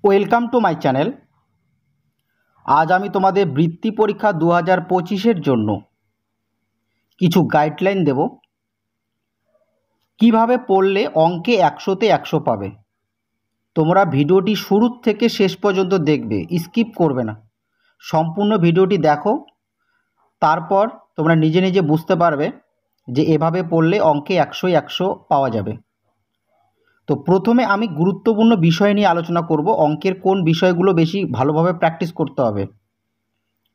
Welcome to my channel. আজ আমি তোমাদের বৃত্তি পরীক্ষা 2025-এর জন্য কিছু গাইডলাইন দেব। কিভাবে পড়লে অঙ্কে 100-তে 100 পাবে। তোমরা ভিডিওটি শুরু থেকে শেষ পর্যন্ত দেখবে, স্কিপ করবে না। সম্পূর্ণ ভিডিওটি দেখো, তারপর তোমরা নিজে নিজে বুঝতে পারবে যে এভাবে পড়লে অঙ্কে 100-ই 100 পাওয়া যাবে। তো প্রথমে আমি গুরুত্বপূর্ণ বিষয় নিয়ে আলোচনা করব। অঙ্কের কোন বিষয়গুলো বেশি ভালোভাবে প্র্যাকটিস করতে হবে।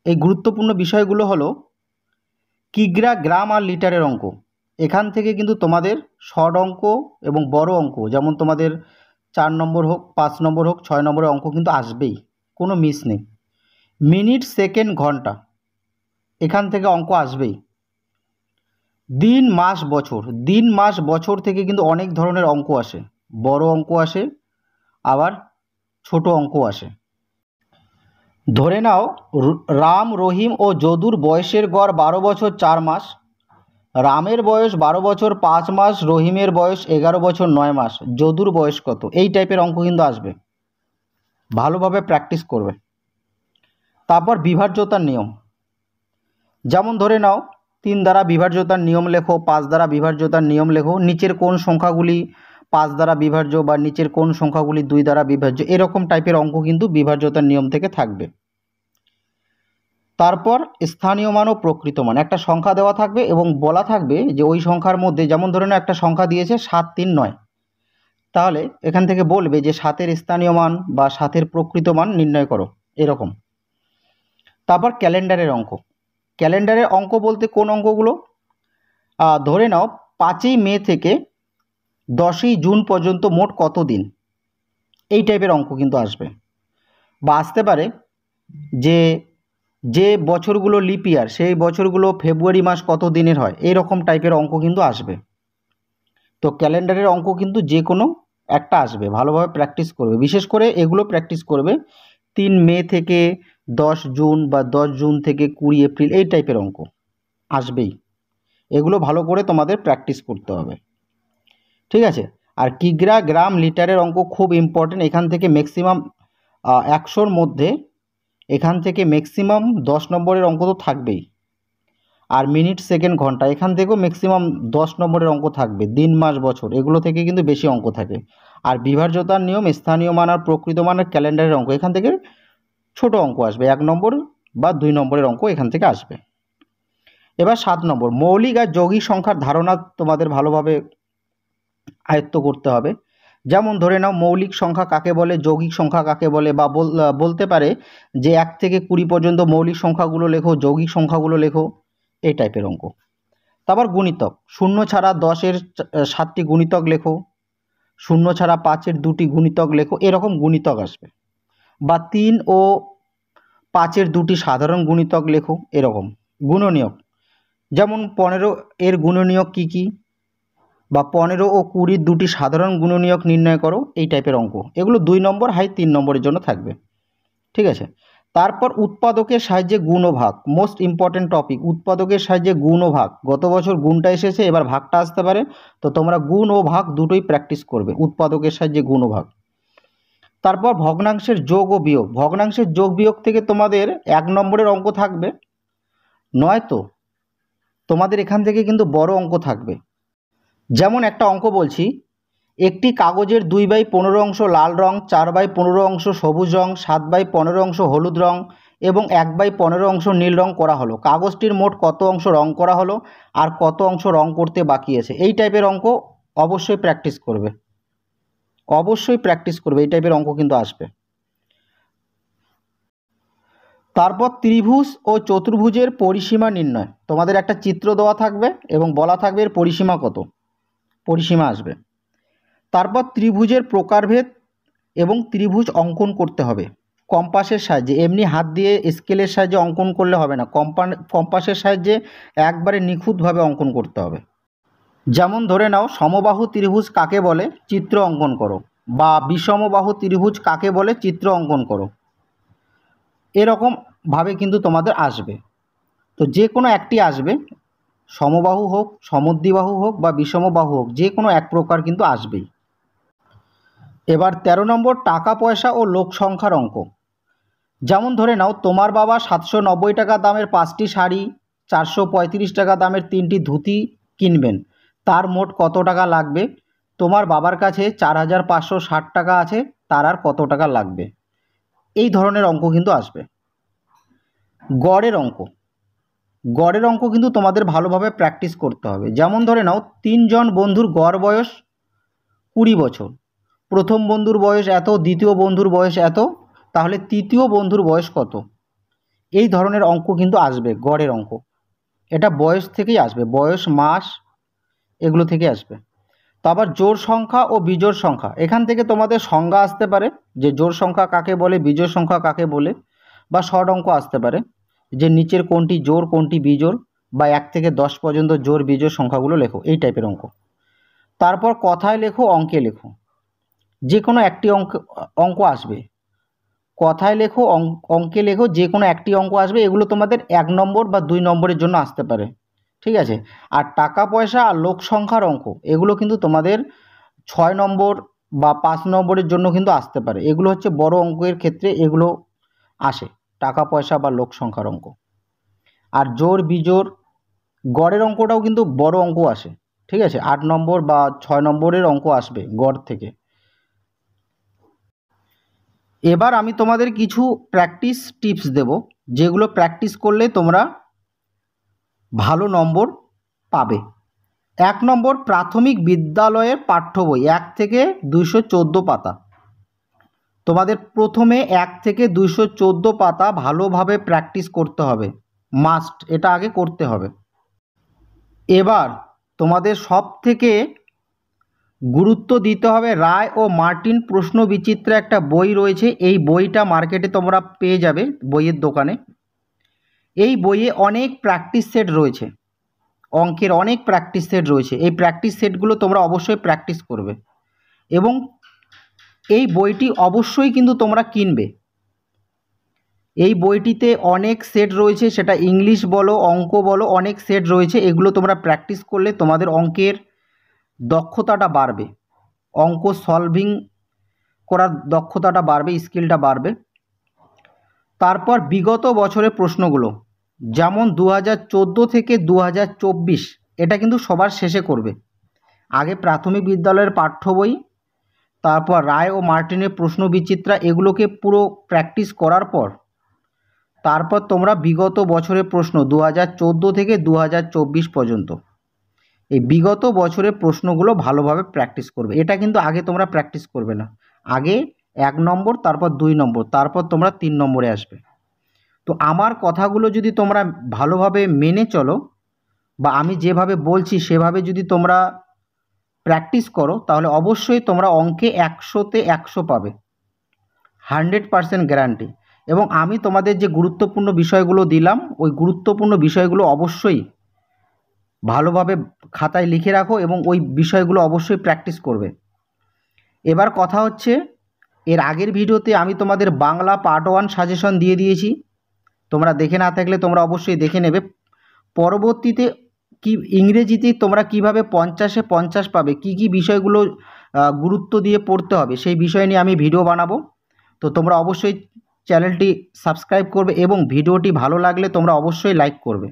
এই গুরুত্বপূর্ণ বিষয়গুলো হলো কিগ্রা, গ্রাম আর লিটারের অঙ্ক। এখান থেকে কিন্তু তোমাদের শর্ট অঙ্ক এবং বড় অঙ্ক, যেমন তোমাদের 4 নম্বর হোক, 5 নম্বর হোক, 6 নম্বরের অঙ্ক কিন্তু আসবেই, কোনো মিস নেই। মিনিট, সেকেন্ড, ঘন্টা, এখান থেকে অঙ্ক আসবেই। দিন, মাস, বছর, দিন, মাস, বছর থেকে কিন্তু অনেক ধরনের অঙ্ক আসে। বড় অঙ্ক আসে, আবার ছোট অঙ্ক আসে। ধরে নাও রাম, রহিম ও যদুর বয়সের গড় 12 বছর 4 মাস। রামের বয়স 12 বছর 5 মাস, রহিমের বয়স 11 বছর 9 মাস। যদুর বয়স কত? এই টাইপের অঙ্ক কিন্তু আসবে, ভালোভাবে প্র্যাকটিস করবে। তারপর বিভাজ্যতার নিয়ম, যেমন ধরে নাও 3 দ্বারা বিভাজ্যতার নিয়ম লেখো, 5 দ্বারা বিভাজ্যতার নিয়ম লেখো। নিচের কোন সংখ্যাগুলি 5 দ্বারা বিভাজ্য বা নিচের কোন সংখ্যাগুলি 2 দ্বারা বিভাজ্য, এরকম টাইপের অঙ্ক কিন্তু বিভাজ্যতার নিয়ম থেকে থাকবে। তারপর স্থানীয় মান ও প্রকৃত মান, একটা সংখ্যা দেওয়া থাকবে এবং বলা থাকবে যে ওই সংখ্যার মধ্যে, যেমন ধরে নাও একটা সংখ্যা দিয়েছে 7, 3, 9, তাহলে এখান থেকে বলবে যে 7-এর স্থানীয় মান বা 7-এর প্রকৃত মান নির্ণয় করো, এরকম। তারপর ক্যালেন্ডারের অঙ্ক। ক্যালেন্ডারের অঙ্ক বলতে কোন অঙ্কগুলো? ধরে নাও 5ই মে থেকে 10ই জুন পর্যন্ত মোট কত দিন, এই টাইপের অঙ্ক কিন্তু আসবে। বা আসতে পারে যে যে বছরগুলো লিপ ইয়ার, সেই বছরগুলো ফেব্রুয়ারি মাস কত দিনের হয়, এইরকম টাইপের অঙ্ক কিন্তু আসবে। তো ক্যালেন্ডারের অঙ্ক কিন্তু যে কোনো একটা আসবে, ভালোভাবে প্র্যাকটিস করবে। বিশেষ করে এগুলো প্র্যাকটিস করবে 3 মে থেকে 10 জুন বা 10 জুন থেকে 20 এপ্রিল, এই টাইপের অঙ্ক আসবেই। এগুলো ভালো করে তোমাদের প্র্যাকটিস করতে হবে, ঠিক আছে? আর কিগ্রা, গ্রাম, লিটারের অঙ্ক খুব ইম্পর্টেন্ট। এখান থেকে ম্যাক্সিমাম 100-র মধ্যে এখান থেকে ম্যাক্সিমাম 10 নম্বরের অঙ্ক তো থাকবেই। আর মিনিট, সেকেন্ড, ঘন্টা, এখান থেকেও ম্যাক্সিমাম 10 নম্বরের অঙ্ক থাকবে। দিন, মাস, বছর, এগুলো থেকে কিন্তু বেশি অঙ্ক থাকে। আর বিভাজ্যতার নিয়ম, স্থানীয় মান আর প্রকৃত মান আর ক্যালেন্ডারের অঙ্ক, এখান থেকে ছোট অঙ্ক আসবে, 1 নম্বর বা 2 নম্বরের অঙ্ক এখান থেকে আসবে। এবার 7 নম্বর, মৌলিক আর যৌগিক সংখ্যার ধারণা তোমাদের ভালোভাবে আয়ত্ত করতে হবে। যেমন ধরে নাও মৌলিক সংখ্যা কাকে বলে, যৌগিক সংখ্যা কাকে বলে, বা বলতে পারে যে 1 থেকে 20 পর্যন্ত মৌলিক সংখ্যাগুলো লেখো, যৌগিক সংখ্যাগুলো লেখো, এই টাইপের অঙ্ক। তারপর গুণিতক, 0 ছাড়া 10-এর 7টি গুণিতক লেখো, 0 ছাড়া 5-এর 2টি গুণিতক লেখো, এরকম গুণিতক আসবে। বা 3 ও 5-এর 2টি সাধারণ গুণিতক লেখো, এরকম। গুণনীয়ক, যেমন 15-এর গুণনীয়ক কী কী, বা 15 ও 20-র 2টি সাধারণ গুণনীয়ক নির্ণয় করো, এই টাইপের অঙ্ক। এগুলো 2 নম্বর, হাই 3 নম্বরের জন্য থাকবে, ঠিক আছে? তারপর উৎপাদকের সাহায্যে গুণ ও ভাগ, মোস্ট ইম্পর্টেন্ট টপিক। উৎপাদকের সাহায্যে গুণ ও ভাগ, গত বছর গুণটা এসেছে, এবার ভাগটা আসতে পারে, তো তোমরা গুণ ও ভাগ দুটোই প্র্যাকটিস করবে, উৎপাদকের সাহায্যে গুণ ও ভাগ। তারপর ভগ্নাংশের যোগ ও বিয়োগ। ভগ্নাংশের যোগ বিয়োগ থেকে তোমাদের 1 নম্বরের অঙ্ক থাকবে, নয়তো তোমাদের এখান থেকে কিন্তু বড় অঙ্ক থাকবে। যেমন একটা অঙ্ক বলছি, একটি কাগজের 2/15 অংশ লাল রং, 4/15 অংশ সবুজ রং, 7/15 অংশ হলুদ রং এবং 1/15 অংশ নীল রং করা হলো। কাগজটির মোট কত অংশ রং করা হলো আর কত অংশ রং করতে বাকি আছে, এই টাইপের অঙ্ক অবশ্যই প্র্যাকটিস করবে, অবশ্যই প্র্যাকটিস করবে, এই টাইপের অঙ্ক কিন্তু আসবে। তারপর ত্রিভুজ ও চতুর্ভুজের পরিসীমা নির্ণয়, তোমাদের একটা চিত্র দেওয়া থাকবে এবং বলা থাকবে এর পরিসীমা কত, পরিসীমা আসবে। তারপর ত্রিভুজের প্রকারভেদ এবং ত্রিভুজ অঙ্কন করতে হবে কম্পাসের সাহায্যে। এমনি হাত দিয়ে স্কেলের সাহায্যে অঙ্কন করলে হবে না, কম্পাসের সাহায্যে একবারে নিখুঁতভাবে অঙ্কন করতে হবে। যেমন ধরে নাও সমবাহু ত্রিভুজ কাকে বলে, চিত্র অঙ্কন করো, বা বিষমবাহু ত্রিভুজ কাকে বলে, চিত্র অঙ্কন করো, এরকমভাবে কিন্তু তোমাদের আসবে। তো যে কোনো একটি আসবে, সমবাহু হোক, সমদ্বিবাহু হোক বা বিষমবাহু হোক, যে কোনো এক প্রকার কিন্তু আসবেই। এবার 13 নম্বর টাকা পয়সা ও লোক সংখ্যার অঙ্ক। যেমন ধরে নাও তোমার বাবা 790 টাকা দামের 5টি শাড়ি, 435 টাকা দামের 3টি ধুতি কিনবেন, তার মোট কত টাকা লাগবে? তোমার বাবার কাছে 4560 টাকা আছে, তার আর কত টাকা লাগবে? এই ধরনের অঙ্ক কিন্তু আসবে। গড়ের অঙ্ক। গড়ের অঙ্ক কিন্তু তোমাদের ভালোভাবে প্র্যাকটিস করতে হবে। যেমন ধরে নাও 3 জন বন্ধুর গড় বয়স 20 বছর। প্রথম বন্ধুর বয়স এত, দ্বিতীয় বন্ধুর বয়স এত, তাহলে তৃতীয় বন্ধুর বয়স কত? এই ধরনের অঙ্ক কিন্তু আসবে, গড়ের অঙ্ক। এটা বয়স থেকেই আসবে, বয়স, মাস, এগুলো থেকে আসবে। তো আবার জোড় সংখ্যা ও বিজোড় সংখ্যা, এখান থেকে তোমাদের সংজ্ঞা আসতে পারে যে জোড় সংখ্যা কাকে বলে, বিজোড় সংখ্যা কাকে বলে, বা শর্ট অঙ্ক আসতে পারে যে নিচের কোনটি জোড় কোনটি বিজোড়, বা 1 থেকে 10 পর্যন্ত জোড় বিজোড় সংখ্যাগুলো লেখো, এই টাইপের অঙ্ক। তারপর কথায় লেখো, অঙ্কে লেখো, যে কোনো একটি অঙ্ক আসবে। কথায় লেখো, অঙ্কে লেখো, যে কোনো একটি অঙ্ক আসবে। এগুলো তোমাদের 1 নম্বর বা 2 নম্বরের জন্য আসতে পারে, ঠিক আছে। আর টাকা পয়সা আর লোক সংখ্যার অঙ্ক, এগুলো কিন্তু তোমাদের 6 নম্বর বা 5 নম্বরের জন্য কিন্তু আসতে পারে। এগুলো হচ্ছে বড় অঙ্কের ক্ষেত্রে এগুলো আসে, টাকা পয়সা বা লোক সংখ্যার অঙ্ক। আর জোড় বিজোড় গড়ের অঙ্কটাও কিন্তু বড় অঙ্ক আসে, ঠিক আছে। 8 নম্বর বা 6 নম্বরের অঙ্ক আসবে গড় থেকে। এবার আমি তোমাদের কিছু প্র্যাকটিস টিপস দেব, যেগুলো প্র্যাকটিস করলে তোমরা ভালো নম্বর পাবে। 1 নম্বর, প্রাথমিক বিদ্যালয়ের পাঠ্য বই 1 থেকে 214 পাতা। তোমাদের প্রথমে 1 থেকে 214 পাতা ভালোভাবে প্র্যাকটিস করতে হবে, মাস্ট, এটা আগে করতে হবে। এবার তোমাদের সব থেকে গুরুত্ব দিতে হবে রায় ও মার্টিন প্রশ্ন বিচিত্রা, একটা বই রয়েছে। এই বইটা মার্কেটে তোমরা পেয়ে যাবে, বইয়ের দোকানে। এই বইয়ে অনেক প্র্যাকটিস সেট রয়েছে, অঙ্কের অনেক প্র্যাকটিস সেট রয়েছে। এই প্র্যাকটিস সেটগুলো তোমরা অবশ্যই প্র্যাকটিস করবে, এবং এই বইটি অবশ্যই কিন্তু তোমরা কিনবে। এই বইটিতে অনেক সেট রয়েছে, সেটা ইংলিশ বলো, অঙ্ক বলো, অনেক সেট রয়েছে। এগুলো তোমরা প্র্যাকটিস করলে তোমাদের অঙ্কের দক্ষতাটা বাড়বে, অঙ্ক সলভিং করার দক্ষতাটা বাড়বে, স্কিলটা বাড়বে। তারপর বিগত বছরের প্রশ্নগুলো, যেমন 2014 থেকে 2024, এটা কিন্তু সবার শেষে করবে। আগে প্রাথমিক বিদ্যালয়ের পাঠ্য বই, তারপর রায় ও মার্টিনের প্রশ্ন বিচিত্রা, এগুলোকে পুরো প্র্যাকটিস করার পর তারপর তোমরা বিগত বছরের প্রশ্ন 2014 থেকে 2024 পর্যন্ত এই বিগত বছরের প্রশ্নগুলো ভালোভাবে প্র্যাকটিস করবে। এটা কিন্তু আগে তোমরা প্র্যাকটিস করবে না, আগে 1 নম্বর, তারপর 2 নম্বর, তারপর তোমরা 3 নম্বরে আসবে। তো আমার কথাগুলো যদি তোমরা ভালোভাবে মেনে চলো, বা আমি যেভাবে বলছি সেভাবে যদি তোমরা প্র্যাকটিস করো, তাহলে অবশ্যই তোমরা অঙ্কে 100তে 100 পাবে, 100% গ্যারান্টি। এবং আমি তোমাদের যে গুরুত্বপূর্ণ বিষয়গুলো দিলাম, ওই গুরুত্বপূর্ণ বিষয়গুলো অবশ্যই ভালোভাবে খাতায় লিখে রাখো, এবং ওই বিষয়গুলো অবশ্যই প্র্যাকটিস করবে। এবার কথা হচ্ছে, এর আগের ভিডিওতে আমি তোমাদের বাংলা পার্ট 1 সাজেশন দিয়ে দিয়েছি, তোমরা দেখে না থাকলে তোমরা অবশ্যই দেখে নেবে। পরবর্তীতে কি ইংরেজিতে তোমরা কিভাবে 50-এ 50 পাবে, কি কি বিষয়গুলো গুরুত্ব দিয়ে পড়তে হবে, সেই বিষয় নিয়ে আমি ভিডিও বানাবো। তো তোমরা অবশ্যই চ্যানেলটি সাবস্ক্রাইব করবে, এবং ভিডিওটি ভালো লাগলে তোমরা অবশ্যই লাইক করবে।